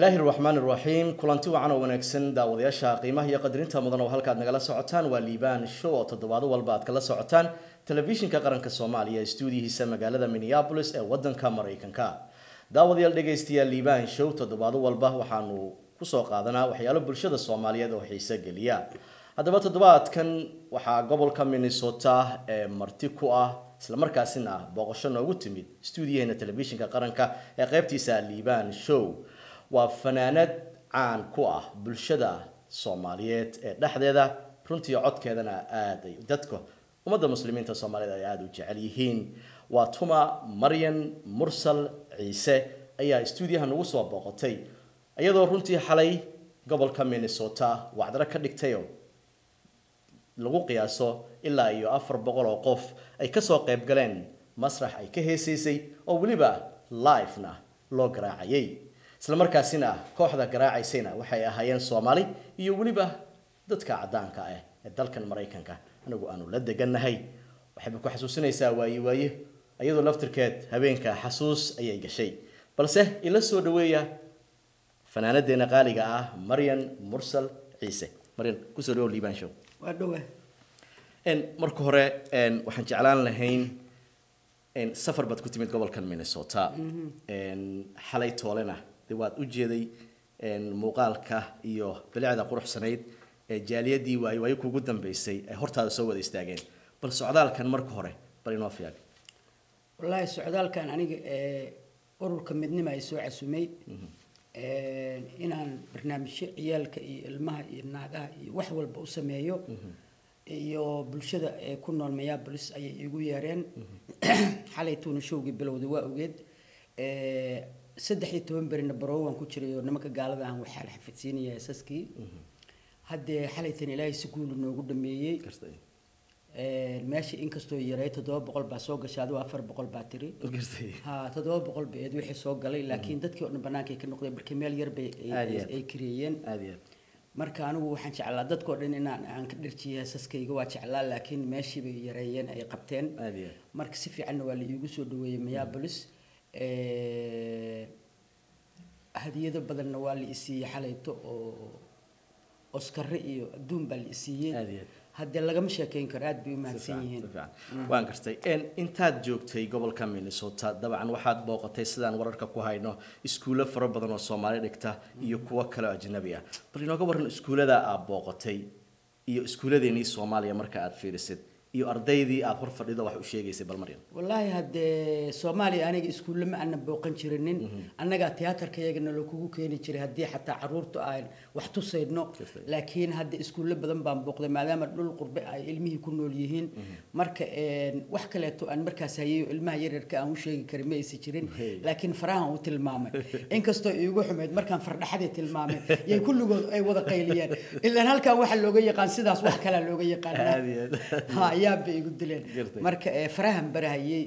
الله الرحمن الرحيم كلانتي وعنا ونكسن داودياشا قيمة هي قدرينتا مدن وهالكاد نغلا سocotان waa liibaan show toddobaad walba aad kala socotaan telefishinka qaranka Soomaaliya stuudiyihiisa magaalada Minneapolis ee wadanka Mareykanka daawadayaal dhageystayaal liibaan show toddobaad walba waxaanu ku soo qaadanaa waxyaalo bulshada Soomaaliyeed oo xiiso geliya haddaba toddobaadkan waxaa gobolka Minnesota ee marti ku ah isla markaasina booqasho noogu timid stuudiyaheena telefishinka qaranka ee qaybtiisa liibaan show waa fanaanad caan ku ah bulshada Soomaaliyeed ee dhaxdeeda runtii codkeedana aad ay dadka ummadda muslimiinta Soomaaliyeed ay aad u jecel yihiin waa Tuma Maryan Mursal Ciise ayaa stuudiyaha nagu soo booqatay iyadoo runtii xalay gobolka Minnesota wacdara ka dhigtay lagu qiyaaso ilaa iyo 400 oo qof ay ka soo qayb galeen masrax ay ka heesaysay oo waliba live-na loo garaacayay isla markaasina kooxda garaacaysayna waxay ahaayeen Soomaali iyo waliba dadka cadaanka ah ee dalkan Mareykanka anagu aanu la deganahay waxay ku xasuusinaysaa waaye iyadoo laftirkeed habeenka xasuus ayay gashay balse ila soo dhaweeya fanaanadeena qaaliga ah Maryan Mursal Ciise Maryan ku soo dhaw liibaan show waa dhawe marka hore waxaan jeclaan lahayn safar bad ku timid gobolka Minnesota xalay toolena waad u jeeday muuqaalka iyo bilicda quruxsanayd ee jaaliyadii way kugu dambeysay ee hortaada soo wada istaageen bal socdaalkan marka hore bal inoo fiican wallahi socdaalkan aniga ururka midnimo ay soo casumay inaan barnaamijyo ciyaalka iyo ilmaha iyo naagaha iyo wax walba u sameeyo iyo bulshada ee ku nool Minneapolis ay igu yeereen xalay tuuna showgii bilowday waa ogeed 13 barina baroowan ku jiray oo nimanka gaalada aan waxa la xafidsiinaya asaskii hadda xalaytan ilaahay si guul noogu dhameeyay meeshii inkastoo yaray 700 baa soo gashay adoo 400 baa tiri ha 700 baa wixii soo galay laakiin dadkii oo dhan banaanka ka noqday markii meel yar bay ay kireeyeen marka anigu waxaan jeclaa dadkoo dhan inaan ka dhirjiyo asaskayga waa jeclaa laakiin meeshii bay yareeyeen ay qabteen marka si fiican waa la iigu soo dhaweeyay Minneapolis hadiyado badanna waa la isiiyay xalayto oo Oscar iyo adduun baa la isiiyay hadda lagama sheekeyn karo aad bay u mahadsan yihiin waan gartay intaad joogtay gobolka Minnesota dabcan waxaad booqatay sidaan wararka ku hayno iskuulo fara badan oo Soomaali dhigta iyo kuwa kale ajnabi ah bal inooga waran iskuulada aad booqatay iyo iskuuladeennii Soomaaliya marka aad fiirisid iyo ardaydii aad hor fadhido wax u sheegaysay bal Maryan wallahi hadde Soomaaliya aniga iskuul ma aan booqan jirinin anaga tiyaatarkayagana loo kugu keeni jiray hadii xataa caruurtu ay wax tusayno laakiin hadda iskuul badan baan booqday maadaama dhul qurbe ay ilmihii ku nool yihiin marka wax kale oo aan markaas hayo ilmaha yaryarka aan u sheegi karin ma aysan jirin laakiin farahan uu tilmaamay inkastoo iigu xumeed markaan fardhaxadii tilmaamay yay kulligood ay wada qayliyeen ilaa halkan waxa looga yaqaan sidaas wax kale looga yaqaan yaa bay igu dileen marka farahan barahayay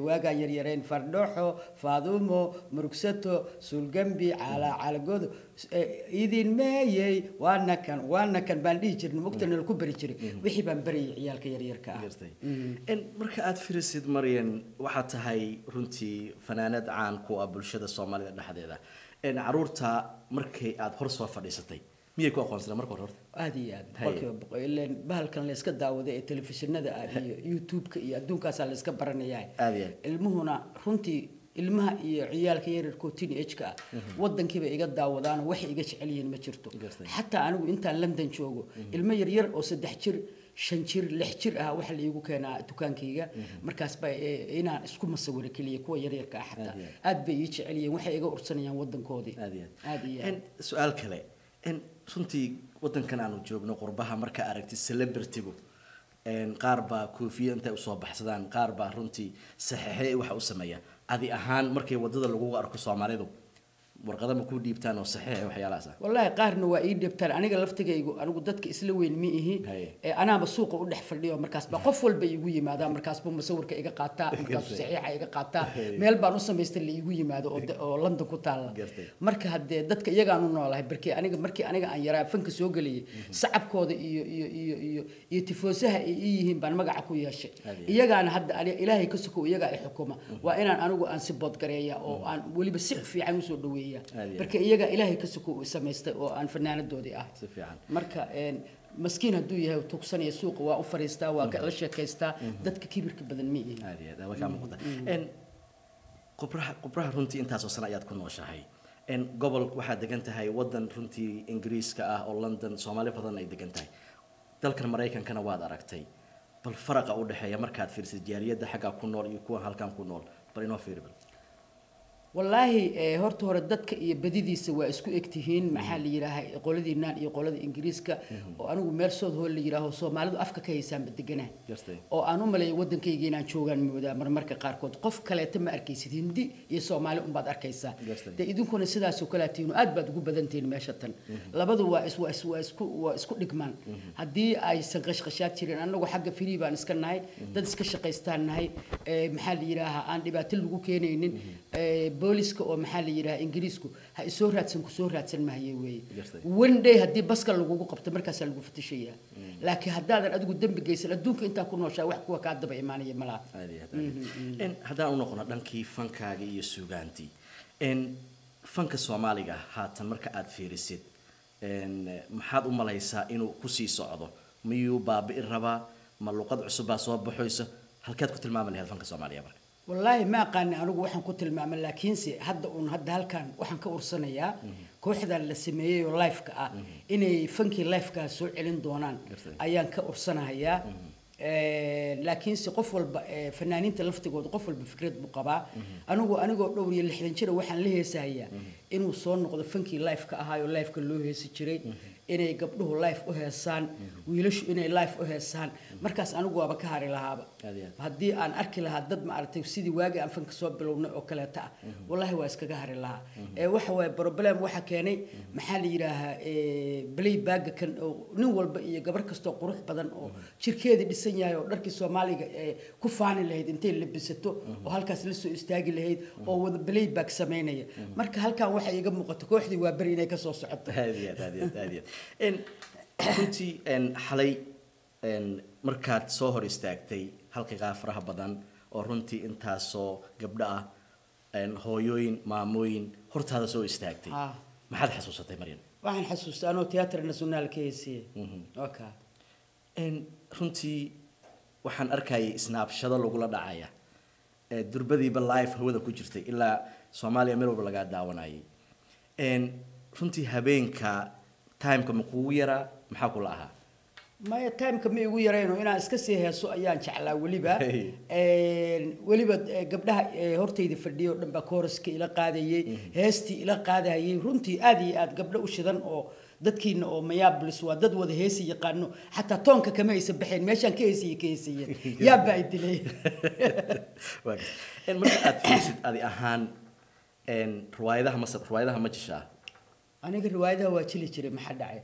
waaga yaryareen fardhoxo faadumo murugsato sulgambi cala goodo idin meeyay waana kan baan dhigi jirnay waqtiga ku bari jiray wixii baan bariyay ciyaalka yaryarka ah marka aad firisid Maryan waxa tahay runtii fanaanad caan ku ah bulshada Soomaalida dhaxdeeda caruurta markay aad hor soo fadhiisatay miyay ku aqoonsadeen marka hore aad iyo aad boqolkiiba boqol ileen bahalkan la iska daawaday ee telefishinada iyo YouTube-ka iyo adduunkaas la iska baranayaa ilmuhuna runtii ilmaha iyo ciyaalka yaryarka teenage-ka wadankiiba iga daawadaan wax iga jecel yihiin ma jirto xataa anigu intaan London joogo ilmo yaryar oo 3 jir 5 jir 6 jir ah waxa la iigu keenaa dukaankayga markaas bay inaan isku masawir kaliya kuwa yaryarka ah xataa aad bay ii jecel yihiin waxa iga ursanayaan wadankoodii aad iyo su'aal kale runtii wadankan aanu joogno qurbaha marka aragtid celebrity-gu qaar baa koofiya inta u soo baxsadaan qaar baa runtii saxiixay waxa u sameeya adi ahaan markay wadada lagu arko Soomaalidu warqada ma ku dhiibtaan oo saxiix waxyaalahaas wallahi qaarna waa ii dhiibtaan aniga laftigaygu anigu dadka isla weyn ma ihi anaaba suuqa u dhex fadhiyo markaas ba qof walba igu yimaada markaas buu masawirka iga qaataa markaas saxiixa iga qaataa meel baan u sameystay la igu yimaado oo London ku taala marka hadde dadka iyaga aan u noolahay markii aniga aan yaraa fanka soo galiyay sacabkooda iyo tifoosaha ay yihiin baan magaca ku yeeshay iyagaana hadda ilaahay ka soko iyaga ay xukuma waa inaan anigu aan si bood gareeya oo aan waliba si fiican u soo dhaweeyo weeyaan marka iyaga ilaahay ka suko samaystay oo aan fanaanadoodii ah si fiican marka maskiin hadduu yahay tuugsanaya suuqa waa u fariistaa waa la sheekaystaa dadka kibirka badan ma yihiin waa ka muuqata qubraha runtii intaasoo sano ayaad ku nooshahay gobol waxaad degan tahay wadan runtii ingiriiska ah oo London Soomaali badan ay degan tahay dalkan Mareykankana waad aragtay bal faraqa u dhaxeeya markaad fiirsid jaariyada xagga ku nool iyo kuwa halkan ku nool bal inoo fiirbil والله horta hore dadka iyo badidiisa waa isku egtihiin maxaa la yiraahay qoladiinaan iyo qolada ingiriiska oo anigu meel soo hool la yiraaho Soomaalidu afka ka heysaan badeganaa oo aan u maleeyo wadankayga inaan joogan moodaa marmarka qaar kood qof kale ma arkaysid Hindi iyo Soomaali un baad arkaysaa idinkuna sidaas oo kala tiino aad baad ugu badantiin meesha tan labadu waa isku dhigmaan hadii ay sanqashqashaad jireen anagu xagga free baan iska nahay dad iska shaqaystaan nahay maxaa la yiraahaa aan dhibaato lagu keenaynin booliska oo maxaa la yiraahdaa ingiriisku ha isoo raadsan ku soo raadsan maayo weey one day hadii baska lagu qabto markaas lagu fatishaya laakiin hadaadan adigu dambi geysan adduunka inta ku nooshaa wax kuwa ka daba iimaanaya malaha hadaan u noqono dhankii fankaaga iyo suugaantii fanka Soomaaliga haatan marka aad fiirisid maxaad u malaysaa inuu ku sii socdo miyuu baabi'i rabaa ma luqad cusub baa soo baxaysa halkaad ku tilmaami lahayd fanka Soomaaliya marka والله ما قاني أنا وحن كتل مع ملاكين سي هذا هالكان وحن كورسنايا كوحدة اللي سميه لايف كا إني فنكي لايف كا سوء علن دونان أيان كورسنا هيا لكن سي قفل فنانين تلفت جود قفل بفكرة مقابع أنا جو دوري اللي حين شري وحن ليه سايا إنه صار نقد فنكي لايف كا هاي لايف كله هي سيشري inay gabdhuhu life u heesaan wiilashu inay life u heesaan markaas anigu waaba ka hari lahaaba hadii aan arki lahaa dad ma aragtay sidii waagi aan fanka soo bilownay oo kale taa wallahi waa iskaga hari lahaa waxa way problem waxa keenay maxaa la yiraahaa playback kan nin walba iyo gabar kasto qurux badan oo jirkeeda dhisan yahay oo dharkii Soomaaliga ku faani lahayd intay labisato oo halkaas la soo istaagi lahayd oo wada playback sameynaya marka halkan waxa iga muuqato kooxdii waa bari inay ka soo socoto runtii xalay markaad soo hor istaagtay halka faraha badan oo runtii intaasoo gabdho ah hooyooyin maamooyin hortaada soo istaagtay maxaad xasuusatay Maryan waxaan xasuustaa anoo Theatre National KC okay runtii waxaan arkay snapshot lagu la dhacaya durbadiiba live hawada ku jirtay ilaa Soomaaliya meel walba laga daawanayay runtii habeenka time ka kugu yara maxaa ku laaha ما time ka ma igu yareyno inaan iska sii heeso ayaan jeclaa waliba gabdhaha hortayda fadhiyo dhanba kooraska ila qaadayay heestii ila qaadayay runtii aad iyo aad gabdho u shidan oo dadkiina oo Minneapolis waa dad wada heesi yaqaano hatta toonka kama aysan baxeen meeshan ka heesiyay yaa baa idilay marka aad fiirsid adi ahaan riwaayadaha ma jishaa أنا الرواية واجلي شري محل عين.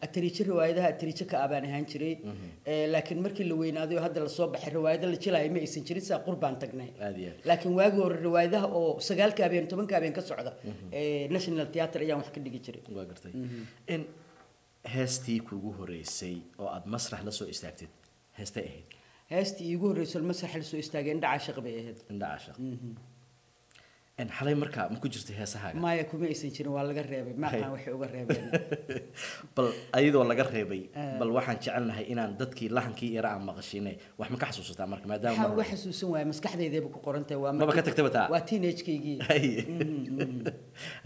التريش الرواية التريش كأبان هانشري لكن مركي اللي وين هذا هذا الصبح الرواية اللي شلا يمي سنشري سا قربان تجني. لكن واجو الرواية أو سجال كابين تمن كابين كسعودة ناشونال تياتر أيام حكي دقي شري. واجرتي. إن هستي كوجو رئيسي أو عد مسرح لسه استعدت. هستي إيه؟ هستي يجو رئيس المسرح لسه استعجل عند عاشق بيه. عند عاشق. إن حالي مركا ما كنت جرتي هسه ما يكون ميسين شنو ولا جربي ما كان وحي وجربي بل أيضا ولا جربي بل واحد شعلنا هاي إن دتكي لحنكي يرعى مغشينه واحد ما كحسوس تاع مركا ما دام حاول وحسوس هو مسكح ذي ذي بقرنته ما بك تكتبتها واتينيج كيجي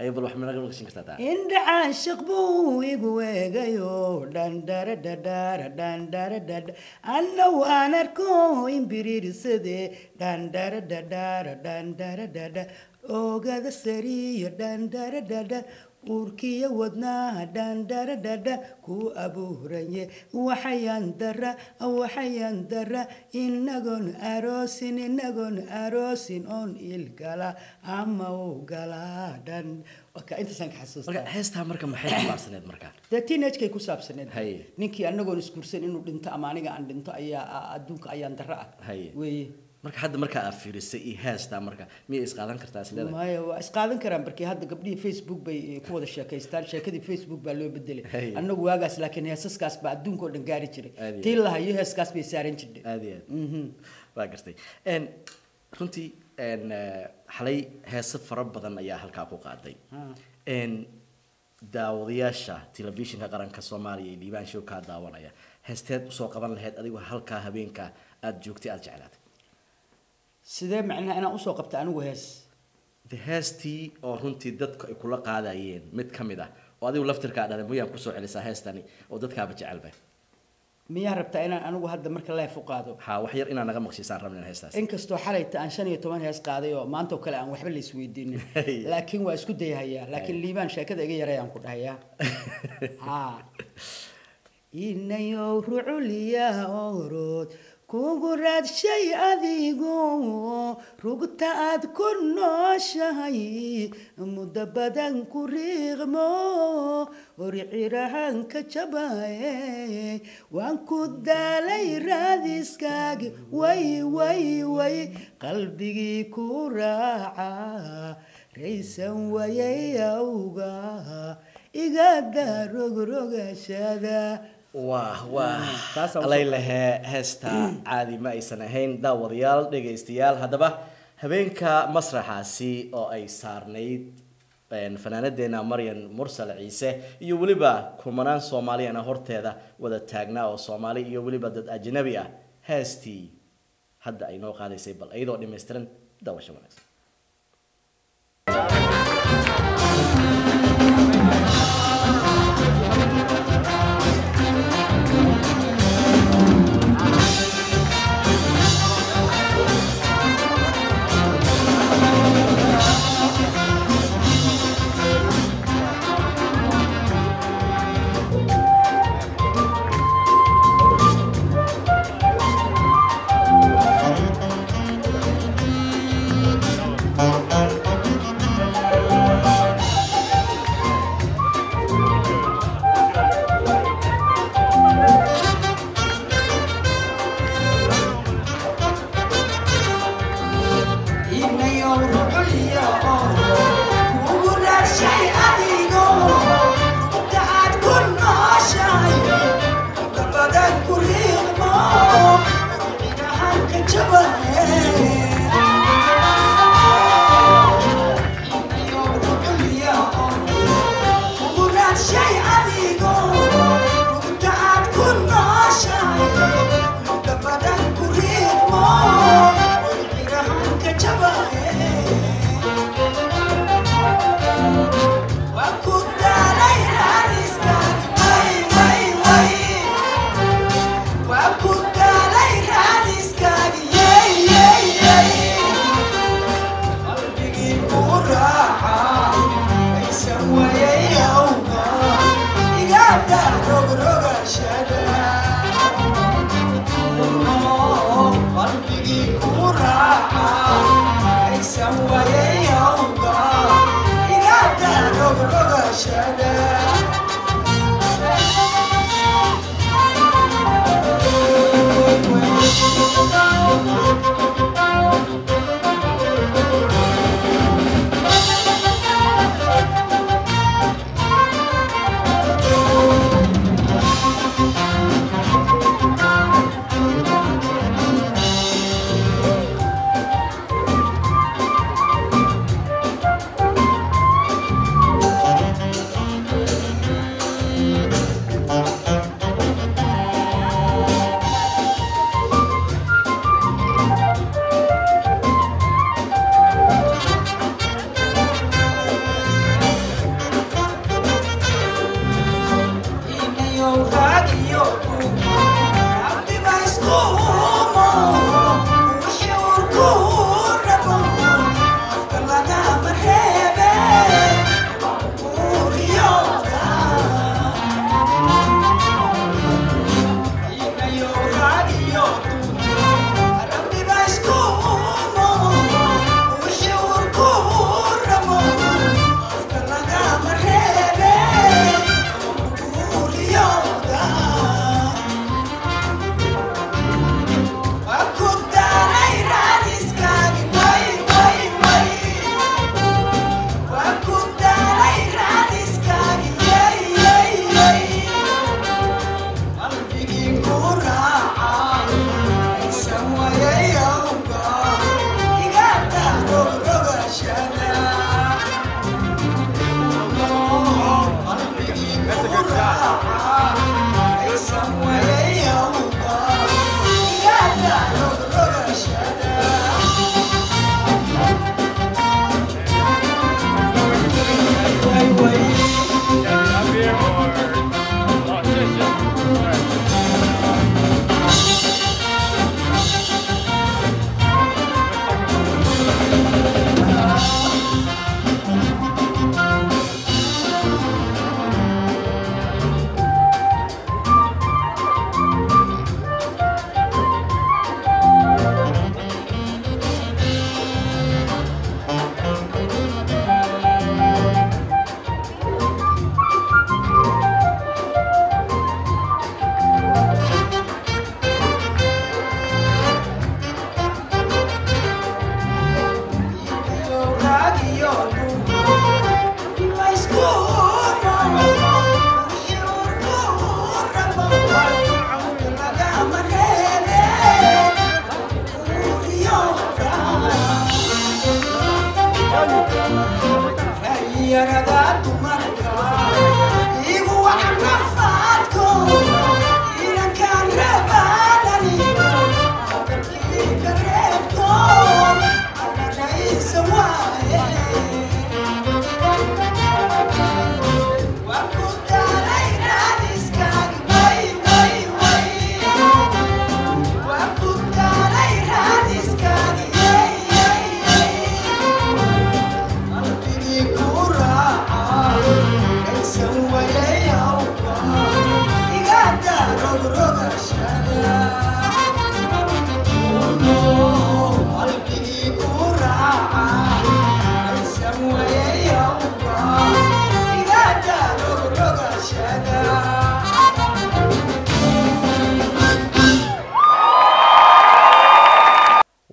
أي بل واحد من غير مغشين كتبتها إن عاشق بوي بوي جيو دان دار دار دان دار دار أنا وأنا ركوين بريد سدي دان دار دار دان دار دار أوجد سريع دان دار دار أوركي ودنا دان دار دار كو أبو رنيه وحيان درا وحيان درا إنغون أروسين أون الجلا أما وجلا دان وكأنت سانك حسوس. هستها مركب محل ما سند مركب. ده تينيج كي كوساب سند. هاي. نيكي أنغون سكورسين إنه دنت أمانية عن دنت أيا أدوك أيا درا. هاي. وي. marka hadda marka aad fiirisay ee heesta marka miyay isqaadan kartaa isleedahay ma waa isqaadan karaan barkii hadda gabdhii Facebook bay ku wada sheekaystaan sheekadii Facebook baa loo bedelay annagu waagaas laakiin heesaskaas baa adduunka oo dhan gaari jiray tii la hayo heeskaas bay saaran jirtay waa gartay runtii xalay heesa fara badan ayaa halkaa ku qaaday daawadayaasha telefishinka qaranka Soomaaliya ee Liibaan Show ka daawanaya heesteed soo qaban lahayd adigu halkaa habeenka aad joogtay aad jeclaatay sidee macnaha inaan u soo qabta anigu hees heestii oo runtii dadku ay kula qaadayeen mid kamid ah oo adigu laftirka dhalay miyaan ku soo celisaa heestani oo dadkaaba jecel bay miyaa rabtaa inaan anigu hadda marka live u qaado ha wax yar inaan naga maqshiisaan rabnaa heestaas inkastoo xalayta aan 15 hees qaaday oo maanta oo kale aan waxba la isweydiinin laakiin waa isku dayahayaa laakiin Liibaan sheekada iga yareeyaan ku dhahayaa ha inayo ruuliya orod kugu raadshay adigu rugta aad ku nooshahay muddo badan ku riiqmo oricirahan ka jabay waan ku daalay raadiskaagi way qalbigii ku raaca raysan wayay awga iga darogrogashada alaylahe heesta caadi ma aysan ahayn daawadayaal dhagaystayaal haddaba habeenka masraxaasi oo ay saarnayd fanaanadeena Maryan Mursal Ciise iyo waliba kumanaan Soomaaliyeena horteeda wada taagnaa oo Soomaali iyo waliba dad ajnabi ah heestii hadda ay noo qaadaysay bal ayadoo dhameystiran daawasho wanaagsan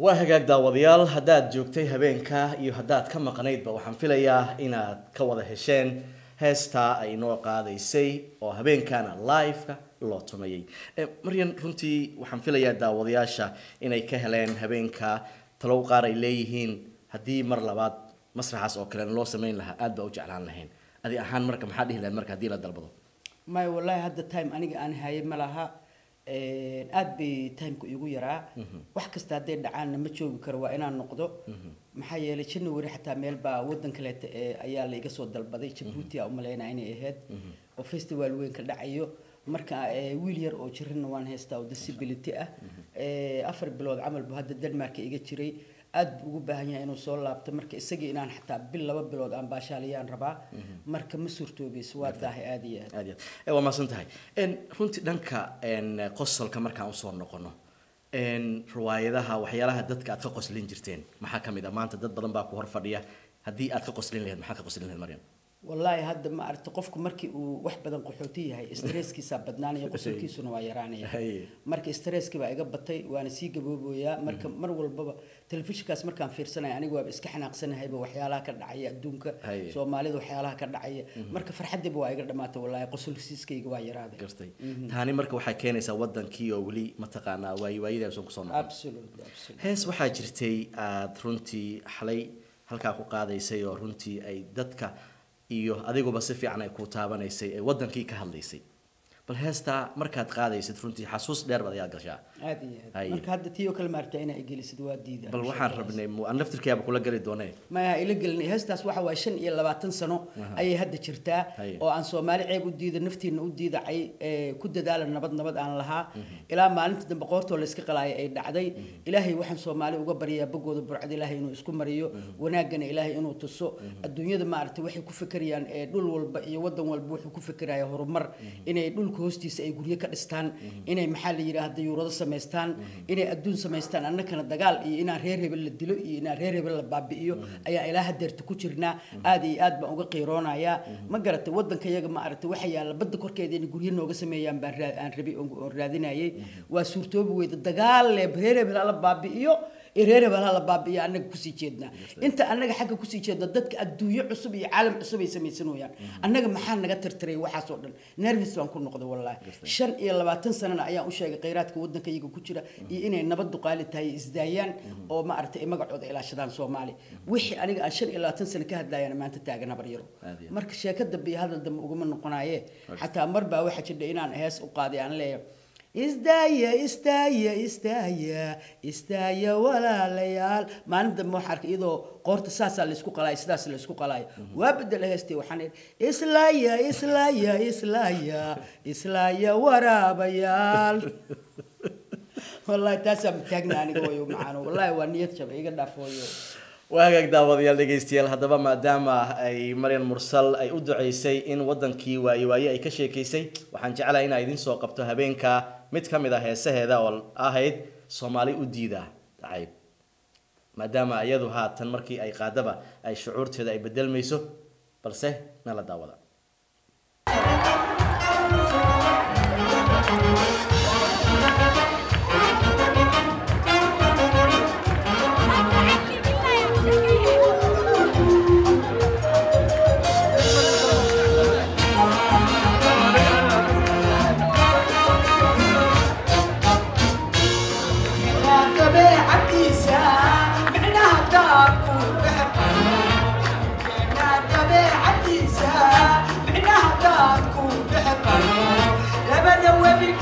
وهجاك داوديال هداد جوكتي هبينكا iyo hadaad ka maqnayd ba waxaan filayaa inaad ka wada hesheen heesta ay noo qaadaysay oo habeenkana live-ka loo tumayay maryan runtii waxaan filayaa daawadayaasha inay ka heleen habeenka talow qaar ay leeyihiin hadii mar labaad masraxaas oo kale loo sameyn lahaa aad ba u jeclaan lahayn adi ahaan marka maxaa dhihi lahayd marka hadii la dalbado may wallahi hadda time aniga aan hayay malaha aad bay time-ku igu yaraa wax kasta haday dhacaan ma joogi karo waa inaan noqdo maxaa yeelay January xataa meel baa wadan kale ayaa la iga soo dalbaday Djibouti u maleynaa inay ahayd oo festival weyn ka dhacayo marka wiil yar oo jirna waan haystaa oo disability ah 4 bilood camal buu hadda Denmark iga jiray aad ugu baahan yahay inuu soo laabto marka isaga inaan xataa bil 2 bilood aan baashaaliyaan rabaa marka ma suurtoobayso waa daahay aad iyo aad waa ma santahay runtii dhanka qosolka markaan u soo noqono riwaayadaha waxyaalaha dadka aad ka qoslin jirteen maxaa kamid ah maanta dad badan baa ku hor fadhiya hadii aad ka qoslin lahayd maxaa ka qoslin lahayd Maryam والله هذا ما أعرف قفك مركي ووحدة قحوتية هاي استرس كي سبدناني يقصر كي سنوا يراني مركي استرس كي بقى جبتي وأنا سيج بابو يا مركب مرول بابا تلفيش كاس مركب في سنة يعني جواب إسكحنا قصنا هاي بوحيالها كدعية دونك سو مالي وحيالها كدعية مركب فرحد بوا يقدر ما والله يقصر سيس كي جوا يراني قرتي ثاني مركب وحكينا سودن كيو ولي متقنا واي ده سوق صنع absolute هس وحاجرتي رنتي حلي halka ku qaadaysay oo runtii ay dadka iyo adigu ba si fiican ay ku taabanaysay ee wadankii ka hadlaysay bal heesta markaad qaadaysid runtii xasuus dheer baad ayaa gashaa aad marka hadda tiyo kala maartay inay gelisid waa diida bal waxaan rabnay aan naftirkayba kula gali doonay ma ila galnay heestaas waxa waa 25 sano ayay hadda jirtaa oo aan Soomaali ceeb u diida naftiina u diidacay ku dadaala nabad aan lahaa ilaa maalinta dambe qoorto la iska qalaayay ay dhacday ilaahay waxaan Soomaali uga bariyaa bagooda burcad ilaahay inuu isku mariyo wanaagana ilaahay inuu tuso adduunyada ma aragtay waxay ku fikirayaan dhul walba iyo wadan walba wuxuu ku fikirayaa horumar inay dhulka hoostiisa ay guriyo ka dhistaan inay maxaa la yiraahdo yuurada sameystaan inay adduun sameystaan annakana dagaal iyo inaan reer hebel la dilo iyo inaan reer hebel la baabi'iyo ayaa ilaaha deerta ku jirnaa aad iyo aad baan uga qiiroonaya ma garatay wadanka iyaga ma aragtay waxa yaala badda korkeeda in guriyo nooga sameeyaan baan aan rabi oo raadinayay waa suurtoobi weyda dagaal le reer hebel la baabi'iyo reer hebel la baabi'iyo annaga ku sii jeedna inta annaga xagga ku sii jeedna dadka adduunyo cusub iyo caalam cusub ay sameeysanayaan annaga maxaa naga tirtiray waxaas oo dhan nervous waan ku noqday wallahi 25 sanana ayaan u sheegay qeyraadka wadanka iyaga ku jira iyo inay nabad duqaali tahay isdaayaan oo ma aragtay magacooda ilaashadaan Soomaali wixii aniga aan 25 sano ka hadlayana maanta taagan habar yaro marka sheekada bi hadal dam ugu ma noqonaaye xataa marba waxa jidhay inaan hees u qaaday aan leeyahay استايا ولا ليال ما ندم محرك إذا قرط ساسا اللي سكوا قلاي سداس اللي سكوا قلاي وابدل هستي وحنين إسلايا ورا بيال والله تاسم تاجنا أنا قوي معانا والله ونيت شبه يقدر دافويو وهاجك داوديال dhageystayaal hadaba maadaama ay Maryam Mursal ay u duceysay in wadankii waayi ay ka sheekeysay waxaan jecelahay in ay idin soo qabto habeenka mid kamid ah heesaheeda oo ahayd Soomaali u diida tacayb maadaama ayadu haatan markii ay qaadaba ay shucuurteeda ay bedelmayso balse nala daawada لبن وبي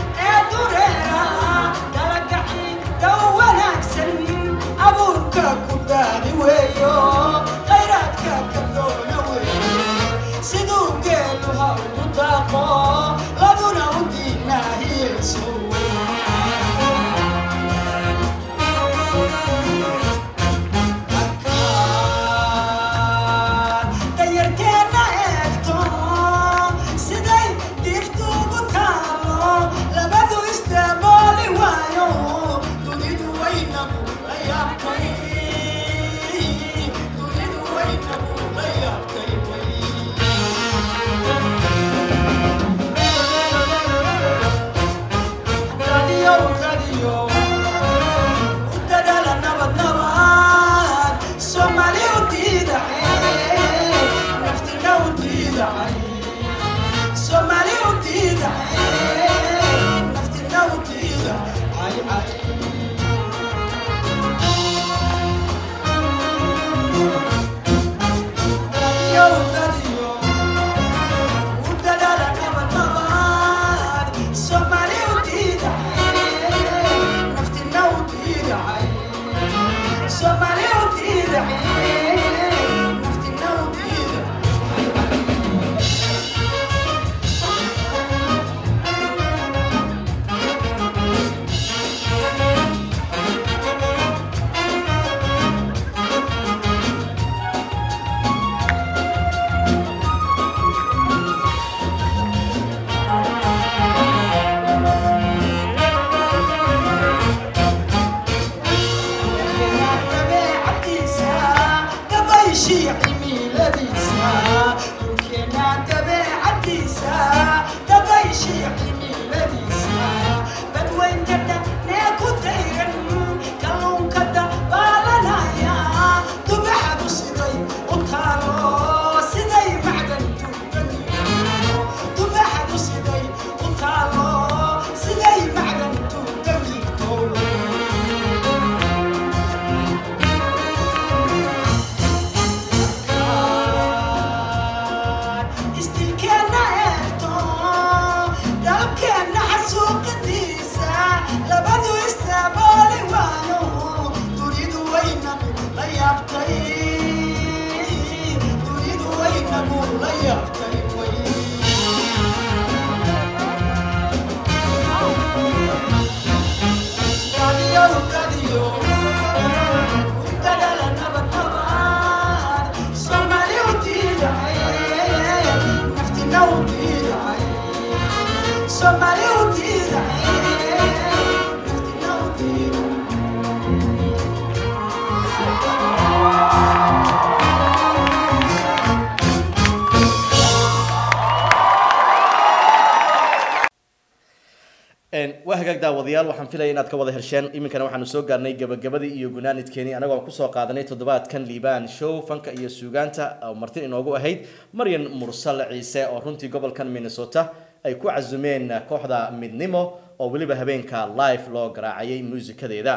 وهاجك داوديال waxaan filayaa inaad ka wada hesheen iminkana waxaanu soo gaarnay gabagabadii iyo gunaanidkeeni anagoo ku soo qaadanay toddobaadkan liibaan show fanka iyo suugaanta oo martin inoogu ahayd Maryan Mursal Ciise oo runtii gobolkan Minnesota ay ku cazumeen kooxda midnimo oo waliba habeenka live loo garaacayay muusikadeeda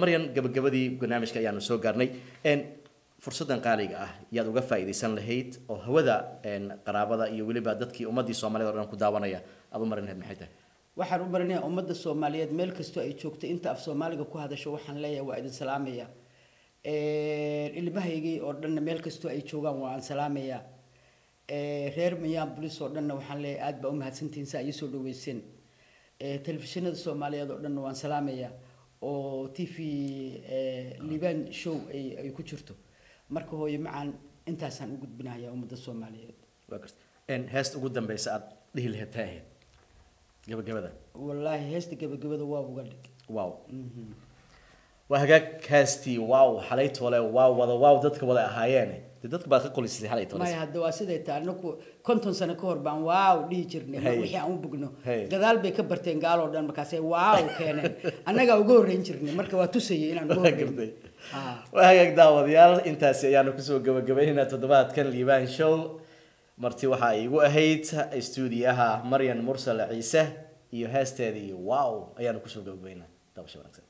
Maryan gabagabadii barnaamijka ayaanu soo gaarnay fursadan qaaliga ah yaad uga faa'iideysan lahayd oo hawada qaraabada iyo waliba dadkii ummadii Soomaaliyeed oo dhan ku daawanaya adu marin maxay tahay waxaan u baranayaa ummadda Soomaaliyeed meel kasto ay joogto inta af Soomaaliga ku hadasho waxaan leeyahay waa idin salaamaya ilmahaygii oo dhan meel kasto ay joogaan waan salaamaya reer Minneapolis oo dhan waxaan leeyahay aad ba u mahadsantiin saa ay soo dhaweyseen telefishinada Soomaaliyeed oo dhan waan salaamaya oo TV Liban show ay ku jirto marka hooyo macaan intaasaan u gudbinayaa ummadda Soomaaliyeed heest ugu dambaysa aad dhihi lahayd gabagabada wallahi heesta gabagabada waa uga dhig wow وهاجك كاستي واو حليت ولا واو dadka wada ahaayeen dadka baa ka qolisay xalayt wala ma hadda waa sidee taanaku konton sano ka hor baan waaw dhigi jirnay wixii aan u bugno gadaal bay ka barteen gaal oo dhan markaas ay waaw keeneen annaga ugu horeyn jirnay marka waa tusayay inaan ugu horeyn وهاجك daawadayaal intaas ayaanu ku soo gabagabaynaa toddobaadkan Liibaan show martii waxa ay igu ahayd stuudiyaha Maryan Mursal Ciise iyo heesteedii waaw ayaanu ku soo gabagabaynaa dabasho wanaagsan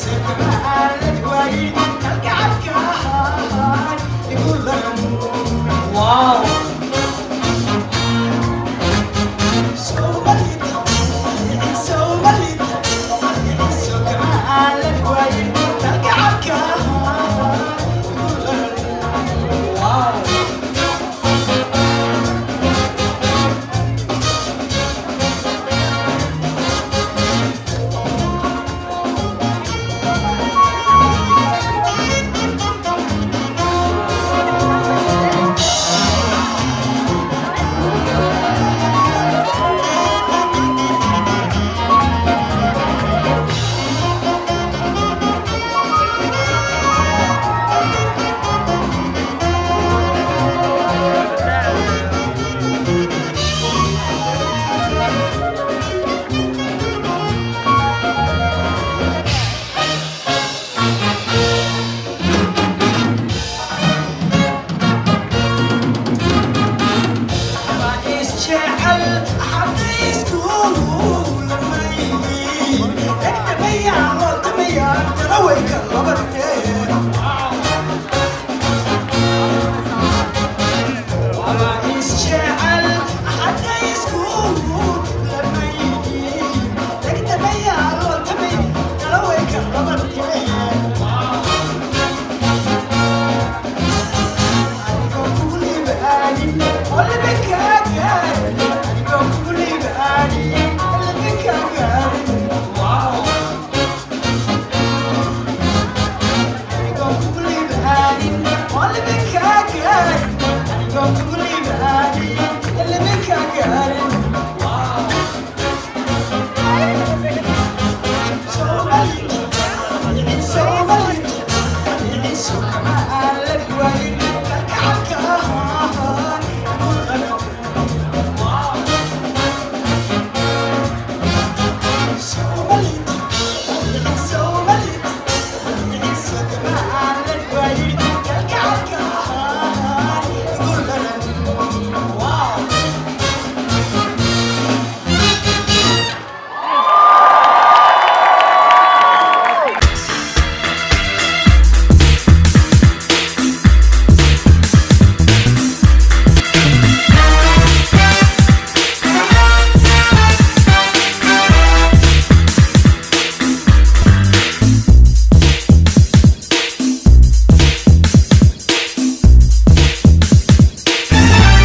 سكران الوعيد